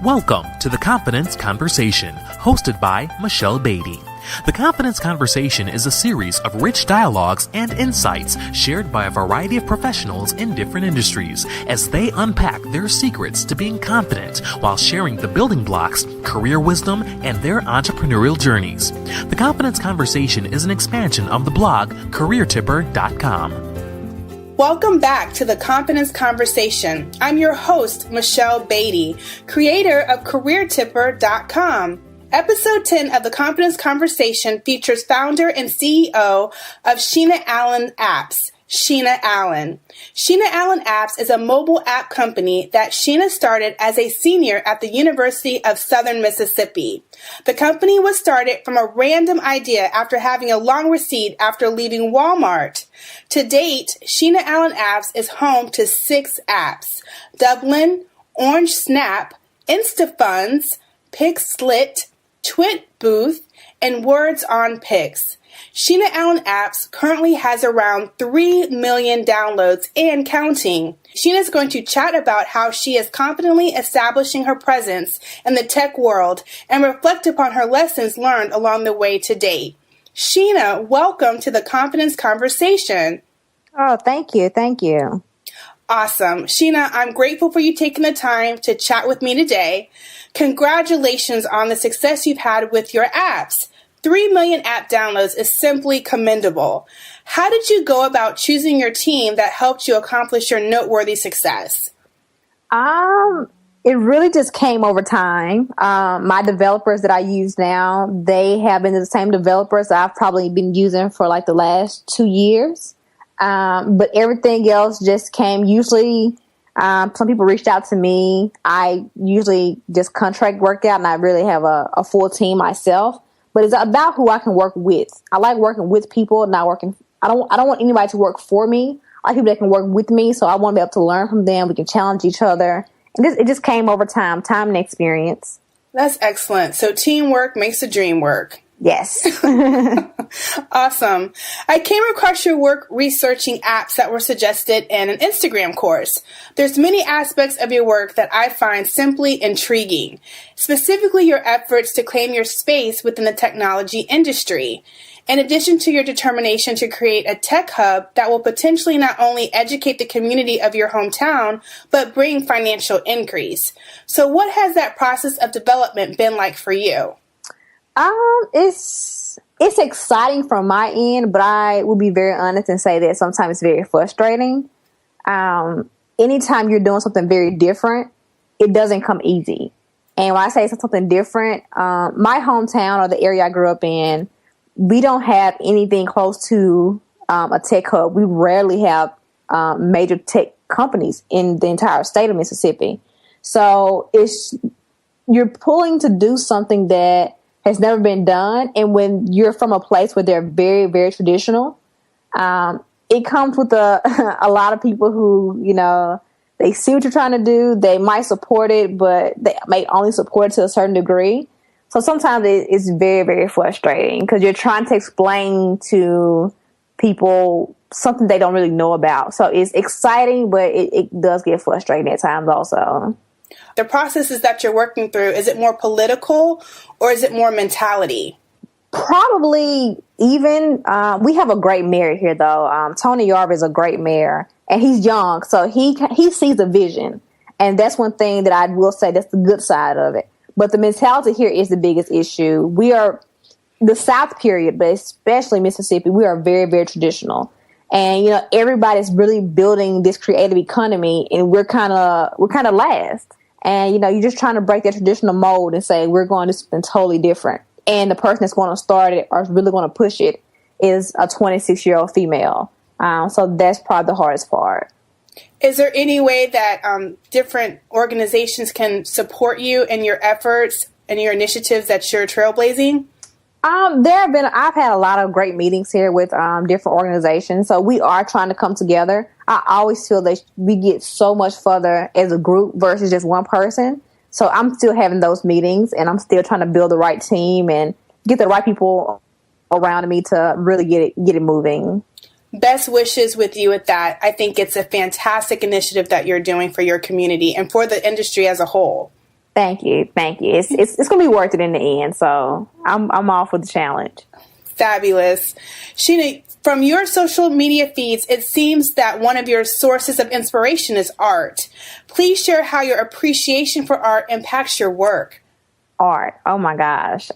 Welcome to The Confidence Conversation, hosted by Michelle Beatty. The Confidence Conversation is a series of rich dialogues and insights shared by a variety of professionals in different industries as they unpack their secrets to being confident while sharing the building blocks, career wisdom, and their entrepreneurial journeys. The Confidence Conversation is an expansion of the blog CareerTipper.com. Welcome back to The Confidence Conversation. I'm your host, Michelle Beatty, creator of CareerTipper.com. Episode 10 of The Confidence Conversation features founder and CEO of Sheena Allen Apps, Sheena Allen. Sheena Allen Apps is a mobile app company that Sheena started as a senior at the University of Southern Mississippi. The company was started from a random idea after having a long receipt after leaving Walmart. To date, Sheena Allen Apps is home to 6 apps: Dublin, Orange Snap, InstaFunds, PicsLit, Twit Booth, and Words on Pics. Sheena Allen Apps currently has around 3 million downloads and counting. Sheena is going to chat about how she is confidently establishing her presence in the tech world and reflect upon her lessons learned along the way to date. Sheena, welcome to The Confidence Conversation. Oh, thank you. Thank you. Awesome. Sheena, I'm grateful for you taking the time to chat with me today. Congratulations on the success you've had with your apps. 3 million app downloads is simply commendable. How did you go about choosing your team that helped you accomplish your noteworthy success? It really just came over time. My developers that I use now, they have been the same developers I've probably been using for like the last 2 years. But everything else just came. Usually, some people reached out to me. I usually just contract work out, and I really have a full team myself. But it's about who I can work with. I like working with people, not working. I don't want anybody to work for me. I like people that can work with me. So I want to be able to learn from them. We can challenge each other. And it just came over time and experience. That's excellent. So teamwork makes the dream work. Yes. Awesome. I came across your work researching apps that were suggested in an Instagram course. There's many aspects of your work that I find simply intriguing, specifically your efforts to claim your space within the technology industry. In addition to your determination to create a tech hub that will potentially not only educate the community of your hometown, but bring financial increase. So what has that process of development been like for you? It's exciting from my end, but I will be very honest and say that sometimes it's very frustrating. Anytime you're doing something very different, it doesn't come easy. And when I say something different, my hometown or the area I grew up in, we don't have anything close to a tech hub. We rarely have major tech companies in the entire state of Mississippi. So you're pulling to do something that has never been done. And when you're from a place where they're very, very traditional, it comes with a lot of people who, they see what you're trying to do. They might support it, but they may only support it to a certain degree. So sometimes it's very, very frustrating because you're trying to explain to people something they don't really know about. So it's exciting, but it does get frustrating at times also. The processes that you're working through, is it more political or is it more mentality? Probably even. We have a great mayor here, though. Tony Yarb is a great mayor, and he's young, so he sees the vision. And that's one thing that I will say that's the good side of it. But the mentality here is the biggest issue. We are the South period, but especially Mississippi, we are very, very traditional. And, everybody's really building this creative economy, and we're kind of last. And, you're just trying to break that traditional mold and say, we're going to do something totally different. And the person that's going to start it or is really going to push it is a 26-year-old female. So that's probably the hardest part. Is there any way that different organizations can support you in your efforts and your initiatives that you're trailblazing? I've had a lot of great meetings here with different organizations. So we are trying to come together. I always feel that we get so much further as a group versus just one person. So I'm still having those meetings, and I'm still trying to build the right team and get the right people around me to really get it moving. Best wishes with you with that. I think it's a fantastic initiative that you're doing for your community and for the industry as a whole. Thank you. Thank you. It's going to be worth it in the end. So I'm all for the challenge. Fabulous. Sheena, from your social media feeds, it seems that one of your sources of inspiration is art. Please share how your appreciation for art impacts your work. Art. Oh my gosh.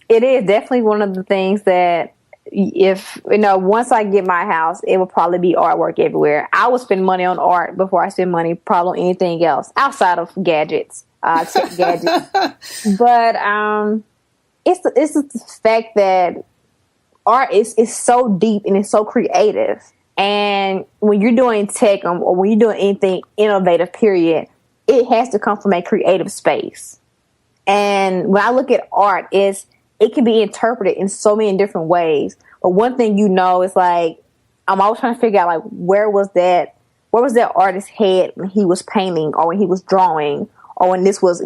It is definitely one of the things that if, once I get my house, it will probably be artwork everywhere. I will spend money on art before I spend money probably on anything else outside of gadgets, tech gadgets. But it's the fact that art is so deep and it's so creative. And when you're doing tech or when you're doing anything innovative, period, it has to come from a creative space. And when I look at art, it can be interpreted in so many different ways. But one thing is like, I'm always trying to figure out, like, where was that artist's head when he was painting or when he was drawing or when this was,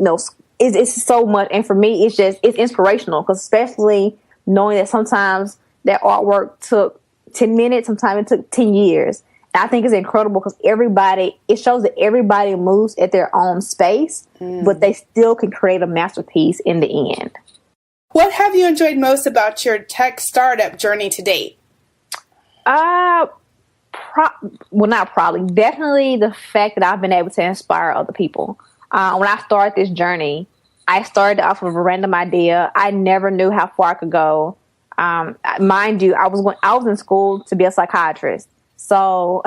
it's so much. And for me, it's inspirational, because especially knowing that sometimes that artwork took 10 minutes, sometimes it took 10 years. And I think it's incredible because it shows that everybody moves at their own space, but they still can create a masterpiece in the end. What have you enjoyed most about your tech startup journey to date? Definitely the fact that I've been able to inspire other people. When I started this journey, I started off with a random idea. I never knew how far I could go. Mind you, I was in school to be a psychiatrist. So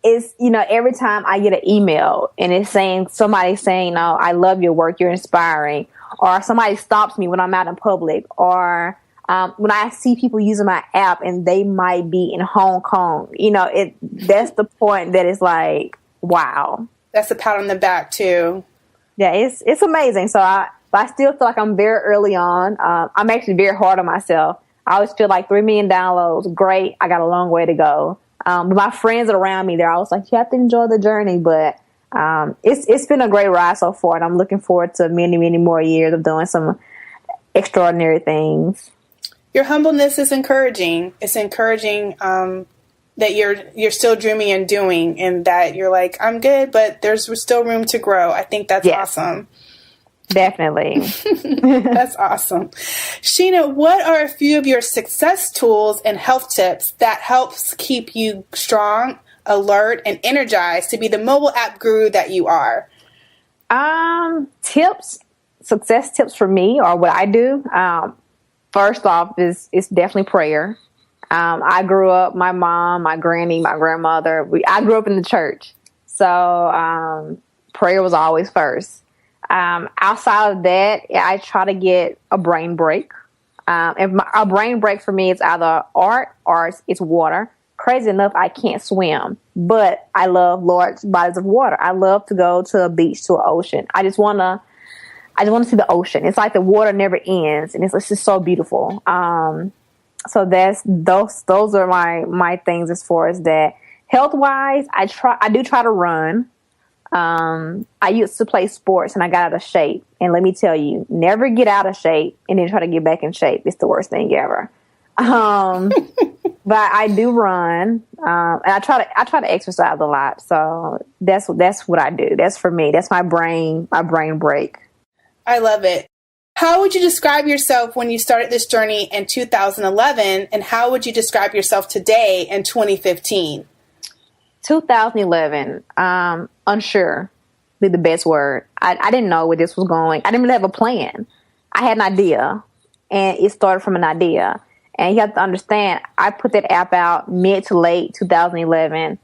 it's, every time I get an email and it's somebody saying, I love your work, you're inspiring. Or somebody stops me when I'm out in public, or when I see people using my app and they might be in Hong Kong, that's the point that it's like, wow. That's a pat on the back too. Yeah, it's amazing. So I still feel like I'm very early on. I'm actually very hard on myself. I always feel like 3 million downloads, great. I got a long way to go. But my friends around me, they're always like, you have to enjoy the journey. But it's been a great ride so far, and I'm looking forward to many, many more years of doing some extraordinary things. Your humbleness is encouraging. It's encouraging that you're still dreaming and doing, and that you're like, I'm good, but there's still room to grow. I think that's awesome. Definitely. That's awesome. Sheena, what are a few of your success tools and health tips that helps keep you strong, alert, and energized to be the mobile app guru that you are? Success tips for me, or what I do. First off is definitely prayer. I grew up, my mom, my granny, my grandmother, I grew up in the church. So prayer was always first. Outside of that, I try to get a brain break. A brain break for me is either art or it's water. Crazy enough, I can't swim, but I love large bodies of water. I love to go to a beach, to an ocean. I just want to see the ocean. It's like the water never ends, and it's just so beautiful. So those are my things as far as that. Health wise, I do try to run. I used to play sports and I got out of shape. And let me tell you, never get out of shape and then try to get back in shape. It's the worst thing ever. But I do run, and I try to exercise a lot. So that's what I do. That's for me. That's my brain break. I love it. How would you describe yourself when you started this journey in 2011, and how would you describe yourself today in 2015? 2011, unsure be the best word. I didn't know where this was going. I didn't really have a plan. I had an idea, and it started from an idea. And you have to understand, I put that app out mid to late 2011.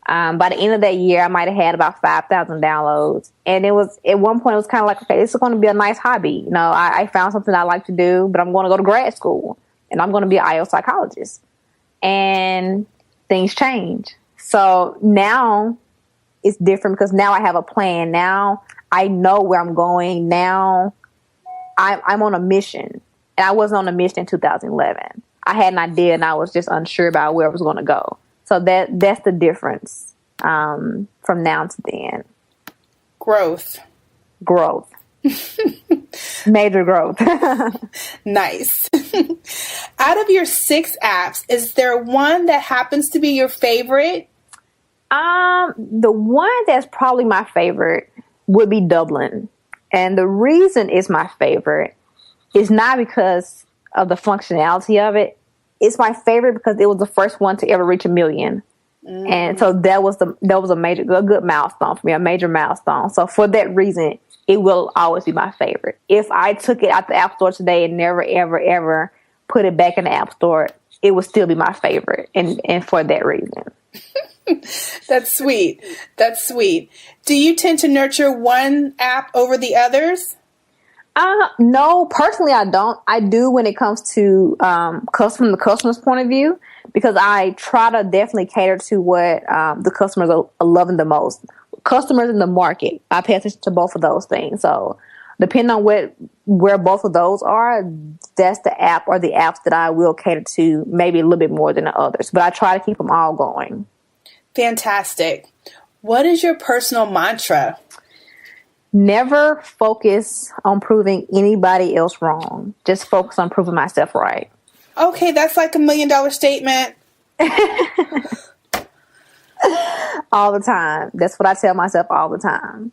By the end of that year, I might have had about 5,000 downloads. And it was, at one point, it was kind of like, okay, this is going to be a nice hobby. I found something I like to do, but I'm going to go to grad school and I'm going to be an IO psychologist. And things change. So now it's different because now I have a plan. Now I know where I'm going. Now I'm on a mission. And I wasn't on a mission in 2011. I had an idea and I was just unsure about where I was going to go. So that's the difference from now to then. Growth. Major growth. Nice. Out of your 6 apps, is there one that happens to be your favorite? The one that's probably my favorite would be Dublin. And the reason it's my favorite is not because of the functionality of it. It's my favorite because it was the first one to ever reach 1 million. And so that was a good milestone for me, a major milestone. So for that reason, it will always be my favorite. If I took it out the App Store today and never, ever, ever put it back in the App Store, it would still be my favorite. And for that reason. That's sweet. That's sweet. Do you tend to nurture one app over the others? No, personally, I don't. I do when it comes to from the customer's point of view, because I try to definitely cater to what the customers are loving the most. Customers in the market, I pay attention to both of those things. So depending on where both of those are, that's the app or the apps that I will cater to maybe a little bit more than the others. But I try to keep them all going. Fantastic. What is your personal mantra? Never focus on proving anybody else wrong. Just focus on proving myself right. Okay, that's like $1 million statement. All the time. That's what I tell myself all the time.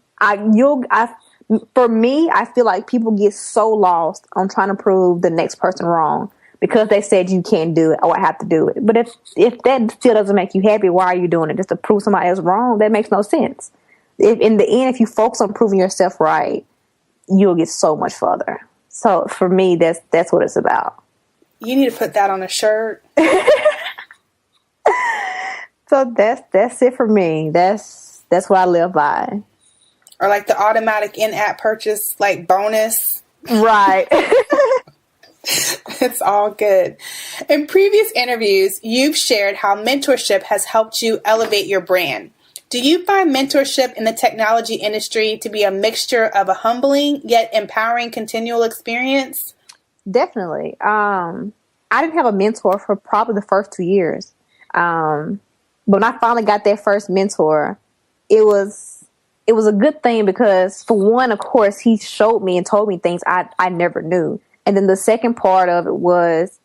For me, I feel like people get so lost on trying to prove the next person wrong because they said you can't do it or I have to do it. But if that still doesn't make you happy, why are you doing it? Just to prove somebody else wrong? That makes no sense. In the end, if you focus on proving yourself right, you'll get so much further. So for me, that's what it's about. You need to put that on a shirt. So that's it for me. That's what I live by. Or like the automatic in-app purchase, like bonus. Right. It's all good. In previous interviews, you've shared how mentorship has helped you elevate your brand. Do you find mentorship in the technology industry to be a mixture of a humbling yet empowering continual experience? Definitely. I didn't have a mentor for probably the first 2 years. But when I finally got that first mentor, it was a good thing because, for one, of course, he showed me and told me things I never knew. And then the second part of it was,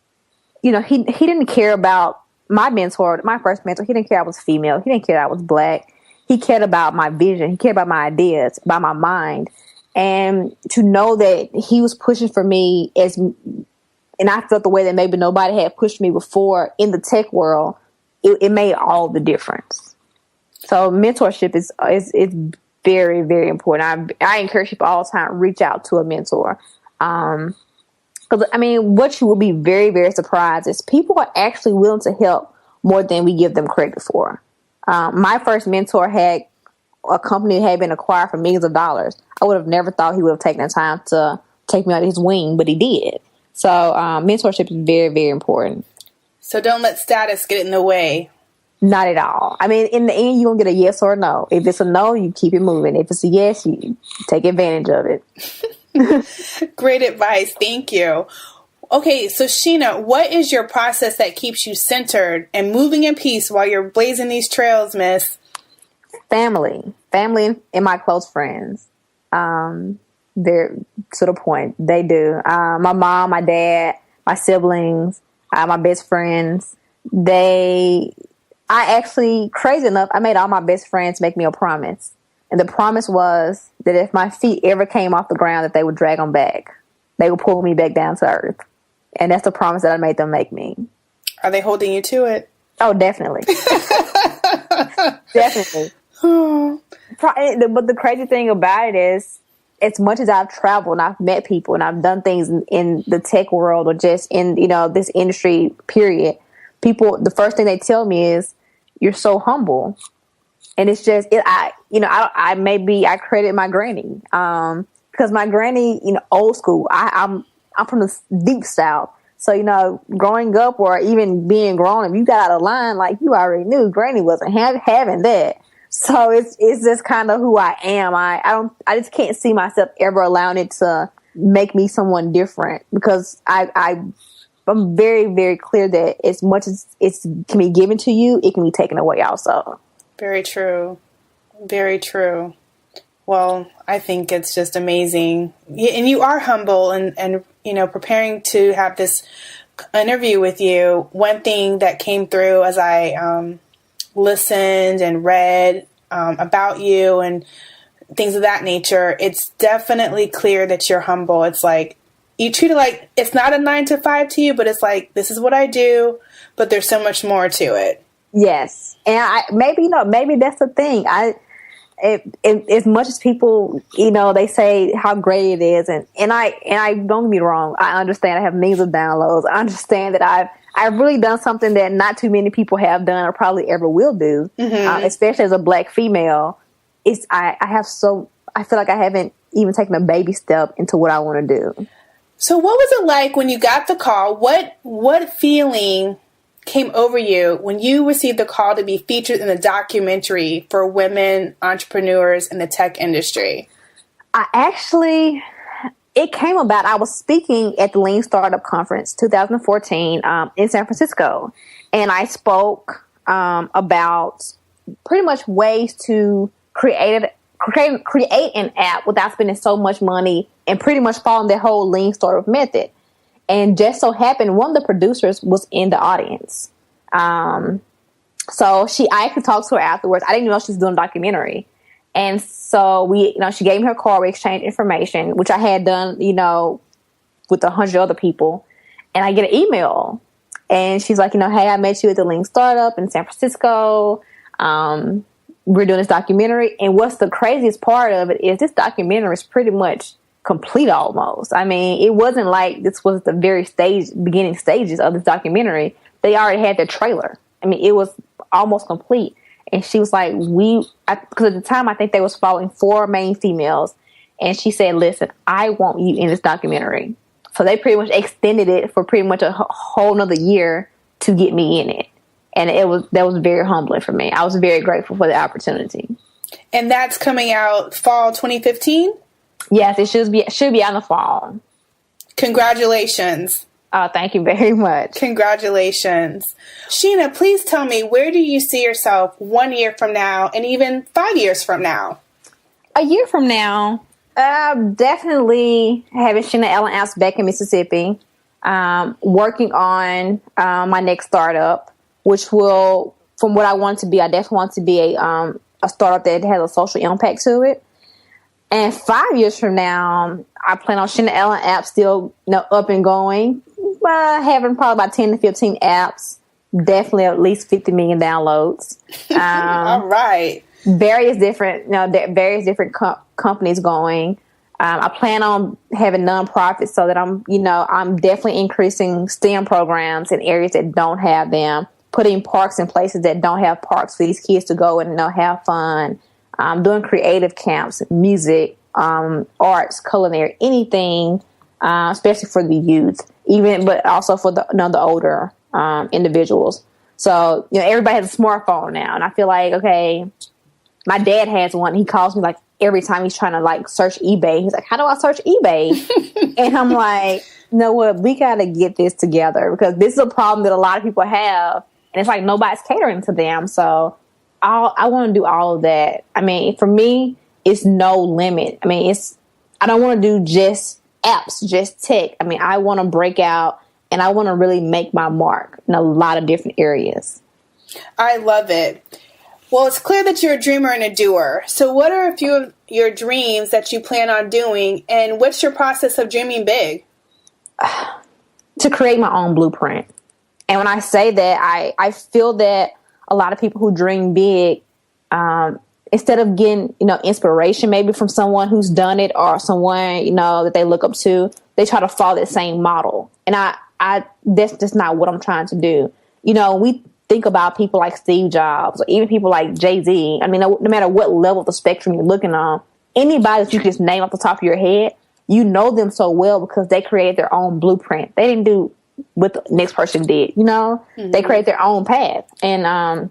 he didn't care about my mentor, my first mentor. He didn't care I was female. He didn't care I was black. He cared about my vision. He cared about my ideas, about my mind. And to know that he was pushing for me and I felt the way that maybe nobody had pushed me before in the tech world, it made all the difference. So mentorship is very, very important. I encourage people all the time, reach out to a mentor. Because, what you will be very, very surprised is people are actually willing to help more than we give them credit for. My first mentor had a company that had been acquired for millions of dollars. I would have never thought he would have taken the time to take me under his wing, but he did. So mentorship is very, very important. So don't let status get in the way. Not at all. In the end, you're going to get a yes or a no. If it's a no, you keep it moving. If it's a yes, you take advantage of it. Great advice. Thank you. Okay, so Sheena, what is your process that keeps you centered and moving in peace while you're blazing these trails, miss? Family and my close friends. They're to the point. They do. My mom, my dad, my siblings, my best friends. Crazy enough, I made all my best friends make me a promise. And the promise was that if my feet ever came off the ground, that they would drag them back. They would pull me back down to earth. And that's the promise that I made them make me. Are they holding you to it? Oh, definitely. Definitely. But the crazy thing about it is, as much as I've traveled and I've met people and I've done things in the tech world or just in, this industry, period, people, the first thing they tell me is, you're so humble. And it's just, I credit my granny. Because my granny, old school, I'm from the deep South. So, growing up or even being grown, if you got out of line, like you already knew, granny wasn't having that. So it's just kind of who I am. I just can't see myself ever allowing it to make me someone different, because I'm very, very clear that as much as it can be given to you, it can be taken away also. Very true. Very true. Well, I think it's just amazing. And you are humble and preparing to have this interview with you. One thing that came through as I listened and read about you and things of that nature, it's definitely clear that you're humble. It's like, you treat it like it's not a 9 to 5 to you, but it's like, this is what I do, but there's so much more to it. Yes. And maybe that's the thing. As much as people, they say how great it is, and I don't get me wrong, I understand I have millions of downloads. I understand that I've really done something that not too many people have done or probably ever will do, especially as a Black female. I feel like I haven't even taken a baby step into what I want to do. So what was it like when you got the call? What feeling came over you when you received the call to be featured in a documentary for women entrepreneurs in the tech industry? It came about, I was speaking at the Lean Startup Conference 2014 in San Francisco. And I spoke about pretty much ways to create an app without spending so much money and pretty much following the whole Lean Startup method. And just so happened, one of the producers was in the audience. I actually talked to her afterwards. I didn't even know she was doing a documentary. And so she gave me her card, we exchanged information, which I had done, with 100 other people. And I get an email and she's like, hey, I met you at the Lean Startup in San Francisco. We're doing this documentary. And what's the craziest part of it is this documentary is pretty much complete almost. I mean, it wasn't like this was the very beginning stages of this documentary. They already had their trailer. I mean, it was almost complete. And she was like, because at the time I think they was following 4 main females. And she said, listen, I want you in this documentary. So they pretty much extended it for pretty much a whole nother year to get me in it. And that was very humbling for me. I was very grateful for the opportunity. And that's coming out fall 2015? Yes, it should be out in the fall. Congratulations. Oh, thank you very much. Congratulations. Sheena, please tell me, where do you see yourself 1 year from now and even 5 years from now? A year from now, definitely having Sheena Ellen Apps back in Mississippi, working on my next startup, which will, from what I want to be, I definitely want to be a startup that has a social impact to it. And 5 years from now, I plan on Sheena Ellen Apps still up and going, having probably about 10 to 15 apps, definitely at least 50 million downloads. All right. Various different companies going. I plan on having nonprofits so that I'm definitely increasing STEM programs in areas that don't have them, putting parks in places that don't have parks for these kids to go and have fun. Doing creative camps, music, arts, culinary, anything, especially for the youth, but also for the older individuals. So, everybody has a smartphone now, and I feel like, okay, my dad has one. He calls me like every time he's trying to search eBay. He's like, how do I search eBay? And I'm like, you know what? We got to get this together because this is a problem that a lot of people have, and it's like nobody's catering to them. So I want to do all of that. I mean, for me, it's no limit. I mean, I don't want to do just apps, just tech. I mean, I want to break out and I want to really make my mark in a lot of different areas. I love it. Well, it's clear that you're a dreamer and a doer. So what are a few of your dreams that you plan on doing, and what's your process of dreaming big? To create my own blueprint. And when I say that, I feel that a lot of people who dream big, instead of getting, inspiration maybe from someone who's done it or someone, that they look up to, they try to follow that same model. And that's just not what I'm trying to do. We think about people like Steve Jobs or even people like Jay-Z. I mean, no matter what level of the spectrum you're looking on, anybody that you can just name off the top of your head, you know them so well because they created their own blueprint. They didn't do what the next person did, Mm-hmm. They create their own path. And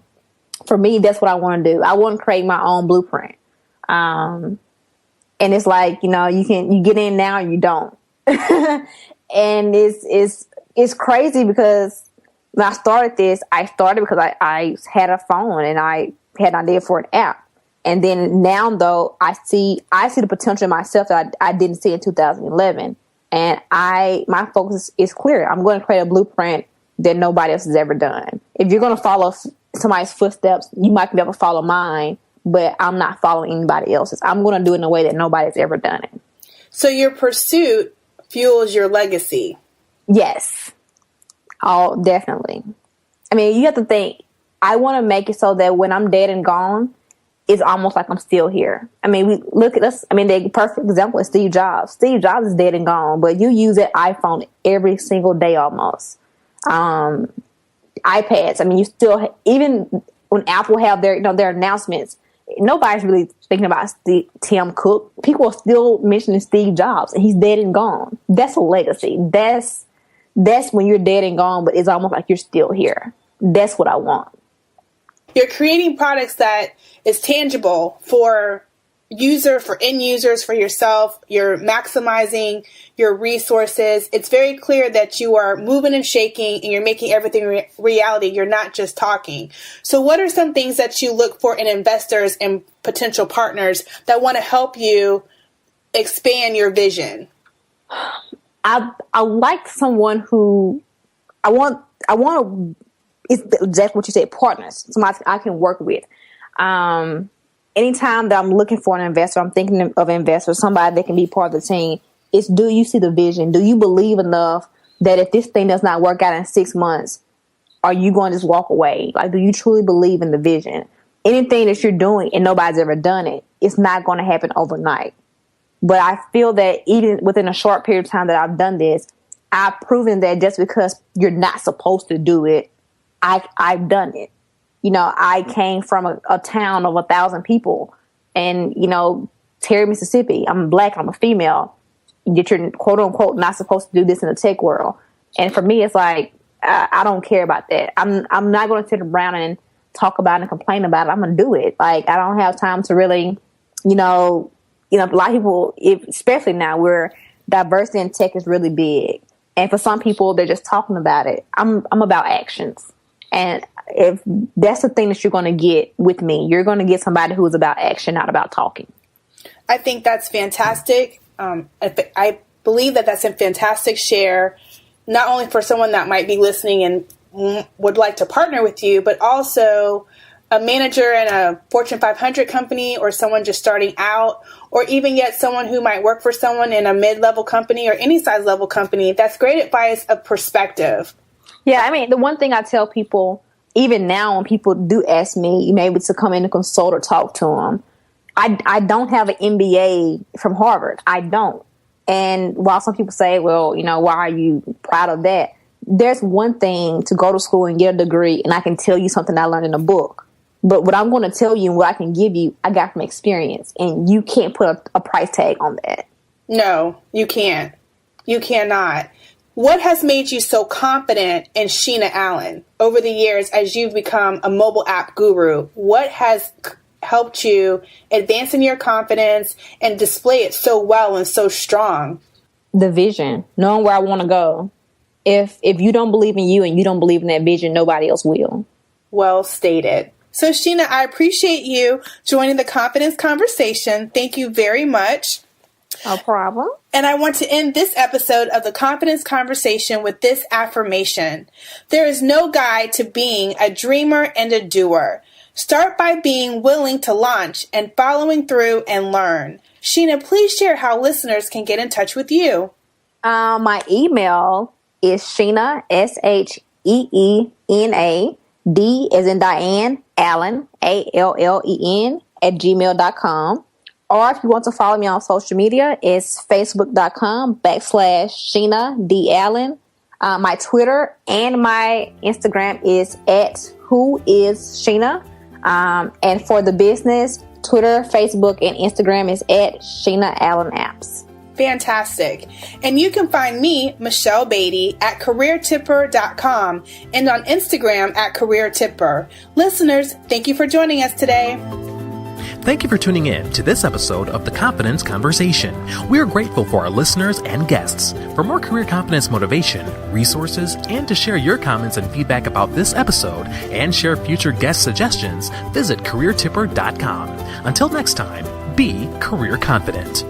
for me, that's what I want to do. I want to create my own blueprint. And it's like, you get in now and you don't. And it's crazy because when I started this, because I had a phone and I had an idea for an app. And then now, though, I see the potential in myself that I didn't see in 2011. And my focus is clear. I'm going to create a blueprint that nobody else has ever done. If you're going to follow somebody's footsteps, you might be able to follow mine, but I'm not following anybody else's. I'm going to do it in a way that nobody's ever done it. So your pursuit fuels your legacy. Yes. Oh, definitely. I mean, you have to think, I want to make it so that when I'm dead and gone, it's almost like I'm still here. I mean, we look at us. I mean, the perfect example is Steve Jobs. Steve Jobs is dead and gone, but you use that iPhone every single day almost. iPads. I mean, you still, even when Apple have their, their announcements, nobody's really thinking about Tim Cook. People are still mentioning Steve Jobs, and he's dead and gone. That's a legacy. That's when you're dead and gone, but it's almost like you're still here. That's what I want. You're creating products that is tangible for end users, for yourself. You're maximizing your resources. It's very clear that you are moving and shaking, and you're making everything reality. You're not just talking. So what are some things that you look for in investors and potential partners that want to help you expand your vision? I like someone who I want to, it's exactly what you said, partners, somebody I can work with. Anytime that I'm looking for an investor, I'm thinking of investors, somebody that can be part of the team, is, do you see the vision? Do you believe enough that if this thing does not work out in 6 months, are you going to just walk away? Like, do you truly believe in the vision? Anything that you're doing and nobody's ever done it, it's not going to happen overnight. But I feel that even within a short period of time that I've done this, I've proven that just because you're not supposed to do it, I've done it. I came from a town of 1,000 people, and, Terry, Mississippi. I'm Black, I'm a female. Yet you're quote unquote not supposed to do this in the tech world. And for me, it's like, I don't care about that. I'm not going to sit around and talk about it and complain about it. I'm going to do it. Like, I don't have time to really, a lot of people, especially now where diversity in tech is really big. And for some people, they're just talking about it. I'm about actions. And if that's the thing that you're going to get with me, you're going to get somebody who is about action, not about talking. I think that's fantastic. I believe that that's a fantastic share, not only for someone that might be listening and would like to partner with you, but also a manager in a Fortune 500 company, or someone just starting out, or even yet someone who might work for someone in a mid-level company or any size level company. That's great advice of perspective. Yeah, I mean, the one thing I tell people, even now when people do ask me maybe to come in and consult or talk to them, I don't have an MBA from Harvard. I don't. And while some people say, well, why are you proud of that? There's one thing to go to school and get a degree, and I can tell you something I learned in a book. But what I'm going to tell you and what I can give you, I got from experience. And you can't put a price tag on that. No, you can't. You cannot. What has made you so confident in Sheena Allen over the years as you've become a mobile app guru? What has helped you advance in your confidence and display it so well and so strong? The vision, knowing where I want to go. If you don't believe in you and you don't believe in that vision, nobody else will. Well stated. So Sheena, I appreciate you joining the Confidence Conversation. Thank you very much. No problem. And I want to end this episode of the Confidence Conversation with this affirmation. There is no guide to being a dreamer and a doer. Start by being willing to launch and following through and learn. Sheena, please share how listeners can get in touch with you. My email is Sheena, SHEENA, D as in Diane, Allen, ALLEN, @gmail.com. Or if you want to follow me on social media, it's facebook.com/Sheena D. Allen. My Twitter and my Instagram is @whoissheena. And for the business, Twitter, Facebook, and Instagram is @Sheena Allen Apps. Fantastic. And you can find me, Michelle Beatty, at careertipper.com and on Instagram at careertipper. Listeners, thank you for joining us today. Thank you for tuning in to this episode of The Confidence Conversation. We are grateful for our listeners and guests. For more career confidence motivation, resources, and to share your comments and feedback about this episode and share future guest suggestions, visit careertipper.com. Until next time, be career confident.